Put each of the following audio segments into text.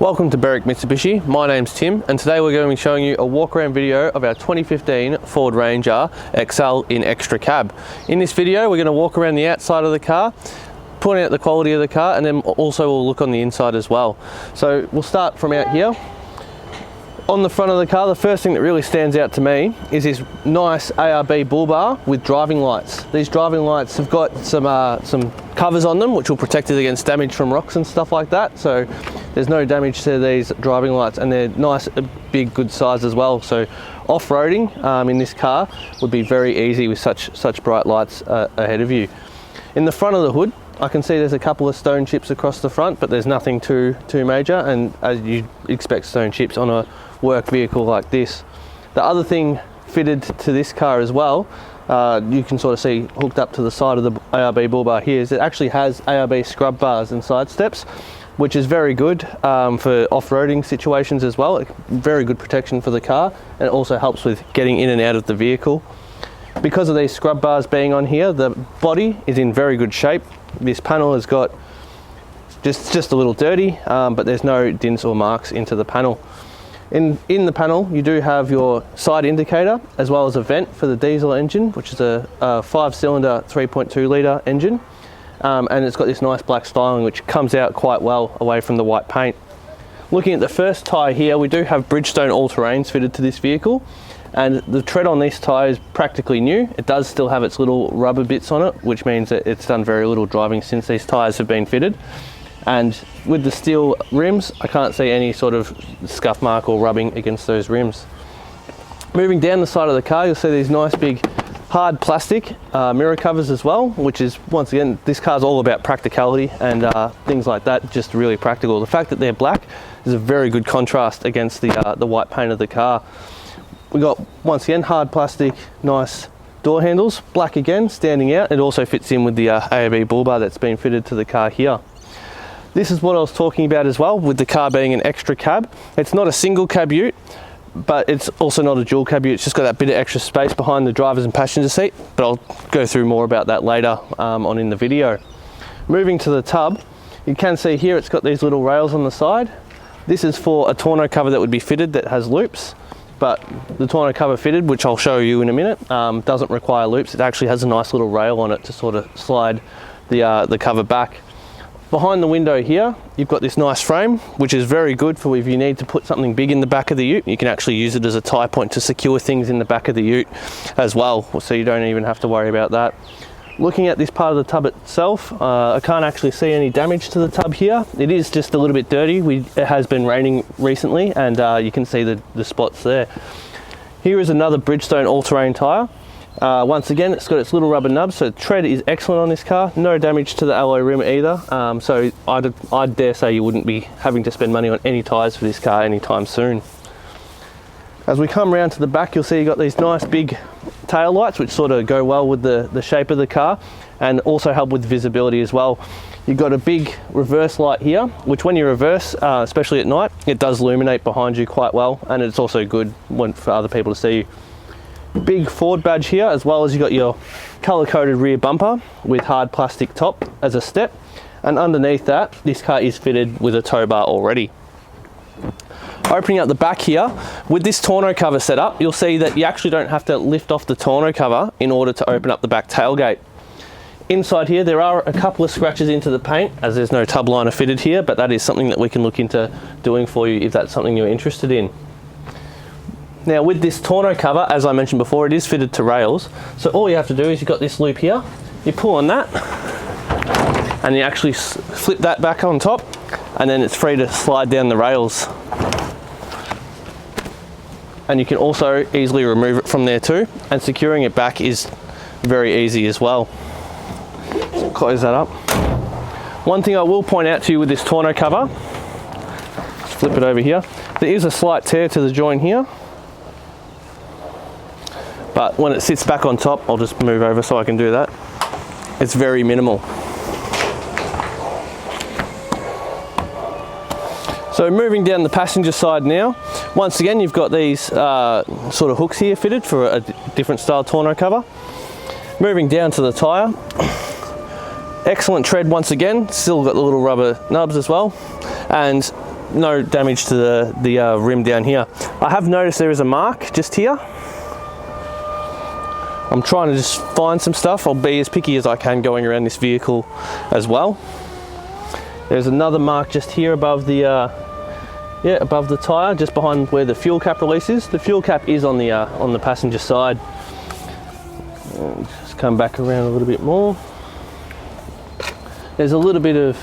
Welcome to Berwick Mitsubishi. My name's Tim and today we're going to be showing you a walk around video of our 2015 Ford Ranger XL in extra cab. In this video we're going to walk around the outside of the car, point out the quality of the car, and then also we'll look on the inside as well. So we'll start from out here. On the front of the car, the first thing that really stands out to me is this nice ARB bull bar with driving lights. These driving lights have got some covers on them which will protect it against damage from rocks and stuff like that. So there's no damage to these driving lights, and they're nice, big, good size as well. So off-roading in this car would be very easy with such bright lights ahead of you. In the front of the hood, I can see there's a couple of stone chips across the front, but there's nothing too major, and as you expect stone chips on a work vehicle like this. The other thing fitted to this car as well, you can sort of see hooked up to the side of the ARB bull bar here, is it actually has ARB scrub bars and side steps, which is very good for off-roading situations as well. Very good protection for the car, and it also helps with getting in and out of the vehicle. Because of these scrub bars being on here, the body is in very good shape. This panel has got just a little dirty, but there's no dents or marks into the panel. In the panel you do have your side indicator as well as a vent for the diesel engine, which is a 5-cylinder 3.2 litre engine, and it's got this nice black styling which comes out quite well away from the white paint. Looking at the first tyre here, we do have Bridgestone all-terrains fitted to this vehicle, and the tread on this tyre is practically new. It does still have its little rubber bits on it, which means that it's done very little driving since these tyres have been fitted. And with the steel rims, I can't see any sort of scuff mark or rubbing against those rims. Moving down the side of the car, you'll see these nice big hard plastic mirror covers as well, which is, once again, this car's all about practicality and things like that, just really practical. The fact that they're black is a very good contrast against the white paint of the car. We got, once again, hard plastic, nice door handles, black again, standing out. It also fits in with the ARB bull bar that's been fitted to the car here. This is what I was talking about as well, with the car being an extra cab. It's not a single cab ute, but it's also not a dual cab ute. It's just got that bit of extra space behind the driver's and passenger seat, but I'll go through more about that later on in the video. Moving to the tub, you can see here it's got these little rails on the side. This is for a tonneau cover that would be fitted that has loops, but the tonneau cover fitted, which I'll show you in a minute, doesn't require loops. It actually has a nice little rail on it to sort of slide the cover back. Behind the window here, you've got this nice frame, which is very good for if you need to put something big in the back of the ute. You can actually use it as a tie point to secure things in the back of the ute as well, so you don't even have to worry about that. Looking at this part of the tub itself, I can't actually see any damage to the tub here. It is just a little bit dirty. It has been raining recently, and you can see the spots there. Here is another Bridgestone all-terrain tyre. Once again, it's got its little rubber nubs, so tread is excellent on this car. No damage to the alloy rim either, so I'd dare say you wouldn't be having to spend money on any tyres for this car anytime soon. As we come around to the back, you'll see you've got these nice big tail lights which sort of go well with the shape of the car and also help with visibility as well. You've got a big reverse light here, which when you reverse, especially at night, it does illuminate behind you quite well, and it's also good for other people to see you. Big Ford badge here, as well as you got your color-coded rear bumper with hard plastic top as a step, and underneath that this car is fitted with a tow bar already. Opening up the back here, with this tonneau cover set up, you'll see that you actually don't have to lift off the tonneau cover in order to open up the back tailgate. Inside here there are a couple of scratches into the paint, as there's no tub liner fitted here, but that is something that we can look into doing for you if that's something you're interested in. Now with this tonneau cover, as I mentioned before, it is fitted to rails, so all you have to do is you've got this loop here, you pull on that and you actually flip that back on top, and then it's free to slide down the rails. And you can also easily remove it from there too, and securing it back is very easy as well. So close that up. One thing I will point out to you with this tonneau cover, let's flip it over here, there is a slight tear to the joint here, but when it sits back on top, I'll just move over so I can do that. It's very minimal. So moving down the passenger side now, once again you've got these sort of hooks here fitted for a different style tonneau cover. Moving down to the tyre, excellent tread once again, still got the little rubber nubs as well, and no damage to the rim down here. I have noticed there is a mark just here. I'm trying to just find some stuff. I'll be as picky as I can going around this vehicle as well. There's another mark just here above the above the tyre, just behind where the fuel cap release is. The fuel cap is on the passenger side. And just come back around a little bit more. There's a little bit of,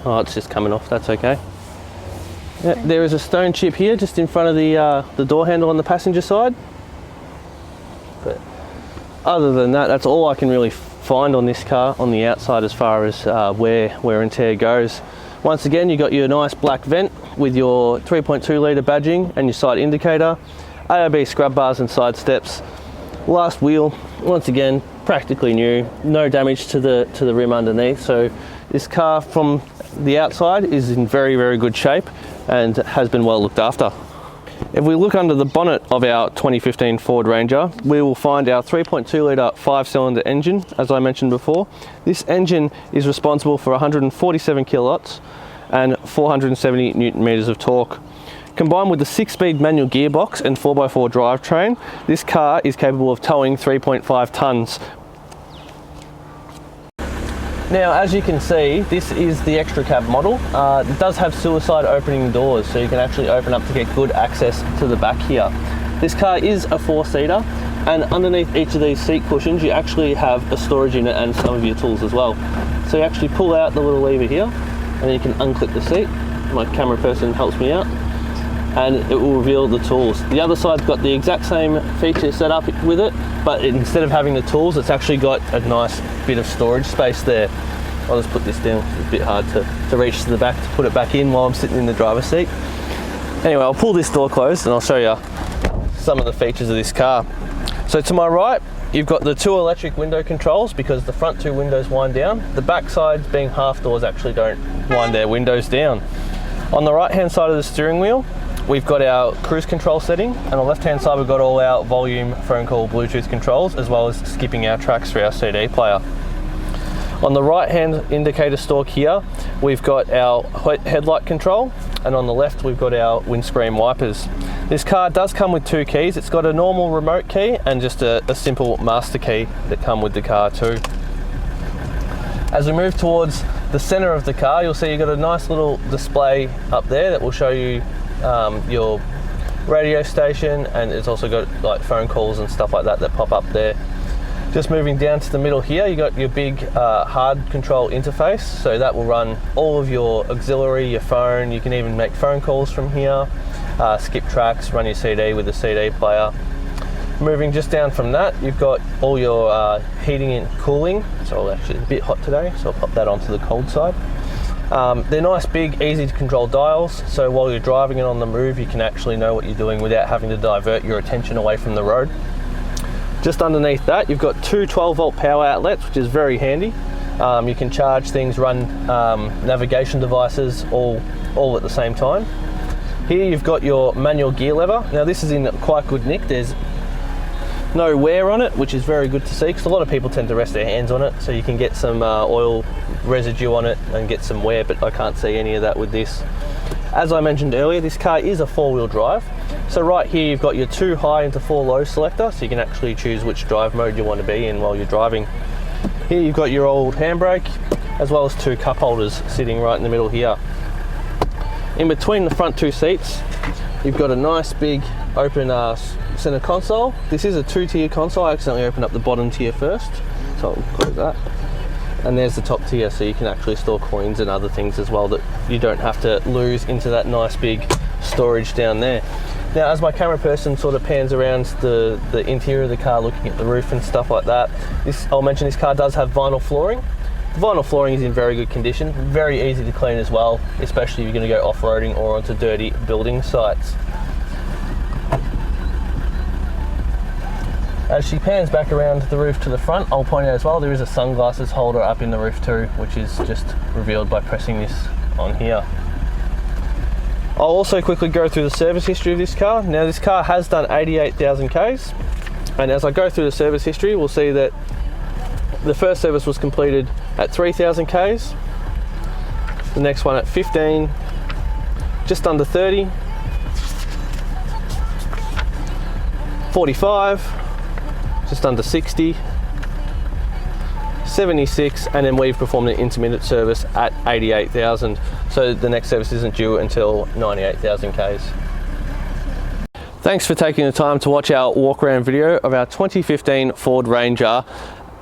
oh, it's just coming off, that's okay. Yeah, there is a stone chip here just in front of the door handle on the passenger side. But other than that, that's all I can really find on this car on the outside as far as wear and tear goes. Once again, you got your nice black vent with your 3.2 litre badging and your side indicator, AOB scrub bars and side steps. Last wheel, once again, practically new, no damage to the rim underneath. So this car from the outside is in very, very good shape and has been well looked after. If we look under the bonnet of our 2015 Ford Ranger, we will find our 3.2 litre 5-cylinder engine, as I mentioned before. This engine is responsible for 147 kilowatts and 470 newton meters of torque. Combined with the 6-speed manual gearbox and 4x4 drivetrain, this car is capable of towing 3.5 tonnes. Now, as you can see, this is the extra cab model. It does have suicide opening doors, so you can actually open up to get good access to the back here. This car is a 4-seater, and underneath each of these seat cushions, you actually have a storage unit and some of your tools as well. So you actually pull out the little lever here, and then you can unclip the seat. My camera person helps me out, and it will reveal the tools. The other side's got the exact same feature set up with it, but instead of having the tools, it's actually got a nice bit of storage space there. I'll just put this down, it's a bit hard to reach to the back to put it back in while I'm sitting in the driver's seat. Anyway, I'll pull this door closed and I'll show you some of the features of this car. So to my right, you've got the 2 electric window controls because the front 2 windows wind down. The back sides, being half doors, actually don't wind their windows down. On the right hand side of the steering wheel, we've got our cruise control setting, and on the left hand side we've got all our volume, phone call, Bluetooth controls, as well as skipping our tracks for our CD player. On the right hand indicator stalk here, we've got our headlight control, and on the left we've got our windscreen wipers. This car does come with 2 keys. It's got a normal remote key and just a simple master key that come with the car too. As we move towards the center of the car, you'll see you've got a nice little display up there that will show you your radio station, and it's also got like phone calls and stuff like that pop up there. Just moving down to the middle here, you got your big hard control interface, so that will run all of your auxiliary, your phone. You can even make phone calls from here, skip tracks, run your CD with the CD player. Moving just down from that, you've got all your heating and cooling. So actually it's a bit hot today, so I'll pop that onto the cold side. They're nice, big, easy to control dials, so while you're driving and on the move, you can actually know what you're doing without having to divert your attention away from the road. Just underneath that, you've got 2 12-volt power outlets, which is very handy. You can charge things, run navigation devices, all at the same time. Here you've got your manual gear lever. Now this is in quite good nick. There's no wear on it, which is very good to see, because a lot of people tend to rest their hands on it, so you can get some oil residue on it and get some wear, but I can't see any of that with this. As I mentioned earlier, this car is a 4-wheel drive. So right here you've got your 2 high into 4 low selector, so you can actually choose which drive mode you want to be in while you're driving. Here you've got your old handbrake, as well as 2 cup holders sitting right in the middle here. In between the front 2 seats, you've got a nice big open center console. This is a 2-tier console. I accidentally opened up the bottom tier first, so I'll close that. And there's the top tier, so you can actually store coins and other things as well that you don't have to lose into that nice big storage down there. Now, as my camera person sort of pans around the interior of the car, looking at the roof and stuff like that, I'll mention this car does have vinyl flooring. The vinyl flooring is in very good condition, very easy to clean as well, especially if you're going to go off-roading or onto dirty building sites. As she pans back around the roof to the front, I'll point out as well, there is a sunglasses holder up in the roof too, which is just revealed by pressing this on here. I'll also quickly go through the service history of this car. Now this car has done 88,000 Ks, and as I go through the service history, we'll see that the first service was completed at 3,000 Ks, the next one at 15, just under 30, 45, just under 60, 76, and then we've performed an intermittent service at 88,000. So the next service isn't due until 98,000 Ks. Thanks for taking the time to watch our walk around video of our 2015 Ford Ranger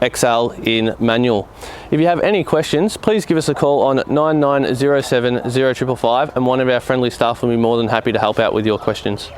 XL in manual. If you have any questions, please give us a call on 9907 0555 and one of our friendly staff will be more than happy to help out with your questions.